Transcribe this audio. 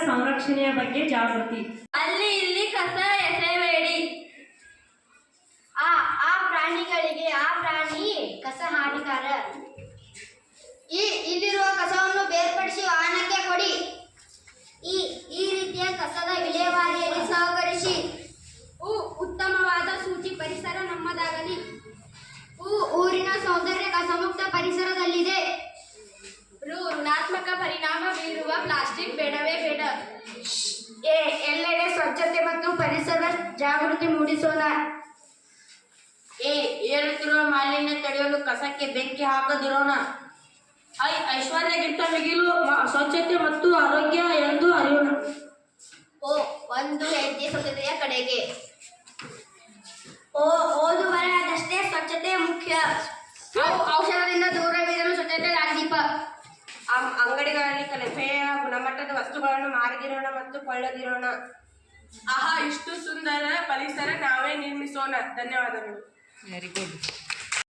ಸಂರಕ್ಷಣೆಯ ಬಗ್ಗೆ ಜಾಗೃತಿ. ಅಲ್ಲಿ ಇಲ್ಲಿ ಕಸ ಎಸೆಯಬೇಡಿ. ಆ ಪ್ರಾಣಿಗಳಿಗೆ ಆ ಪ್ರಾಣಿ ಕಸ ಹಾನಿಕಾರ. ಇಲ್ಲಿರುವ ಕಸವನ್ನು ಬೇರ್ಪಡಿಸಿ ವಾಹನಕ್ಕೆ ಕೊಡಿ. ಈ ರೀತಿಯ ಕಸದ ವಿಲೇವಾರಿಯಲ್ಲಿ ಸಹಕರಿಸಿ. ಉತ್ತಮವಾದ ಶುಚಿ ಪರಿಸರ ನಮ್ಮದಾಗಲಿ. ಊರಿನ ಸೌಂದರ್ಯ ಕಸಮುಕ್ತ ಪರಿಸರದಲ್ಲಿದೆ. ಋಣಾತ್ಮಕ ಪರಿಣಾಮ ಬೀರುವ ಪ್ಲಾಸ್ಟಿಕ್ ಬೇಡವೇ ಬೇಡ. ಎಲ್ಲೆಡೆ ಸ್ವಚ್ಛತೆ ಮತ್ತು ಪರಿಸರ ಜಾಗೃತಿ ಮೂಡಿಸೋಣ. ಏರುತ್ತಿರುವ ಮಾಲಿನ್ಯ ತಡೆಯಲು ಕಸಕ್ಕೆ ಬೆಂಕಿ ಹಾಕದಿರೋಣ. ಐಶ್ವರ್ಯಕ್ಕಿಂತ ಮಿಗಿಲು ಸ್ವಚ್ಛತೆ ಮತ್ತು ಆರೋಗ್ಯ ಎಂದು ಅರಿಯೋಣ. ಒಂದು ಹೆಜ್ಜೆ ಸ್ವಚ್ಛತೆಯ ಕಡೆಗೆ. ಓದು ಬರದಷ್ಟೇ ಸ್ವಚ್ಛತೆ ಮುಖ್ಯ. ಔಷಧದಿಂದ ದೂರವಿರಲು ಸ್ವಚ್ಛತೆ ದಾರಿದೀಪ. ಅಂಗಡಿಗಳಲ್ಲಿ ಕಳಪೆಯ ಗುಣಮಟ್ಟದ ವಸ್ತುಗಳನ್ನು ಮಾರದಿರೋಣ ಮತ್ತು ಕೊಳ್ಳದಿರೋಣ. ಇಷ್ಟು ಸುಂದರ ಪರಿಸರ ನಾವೇ ನಿರ್ಮಿಸೋಣ. ಧನ್ಯವಾದಗಳು. Very good.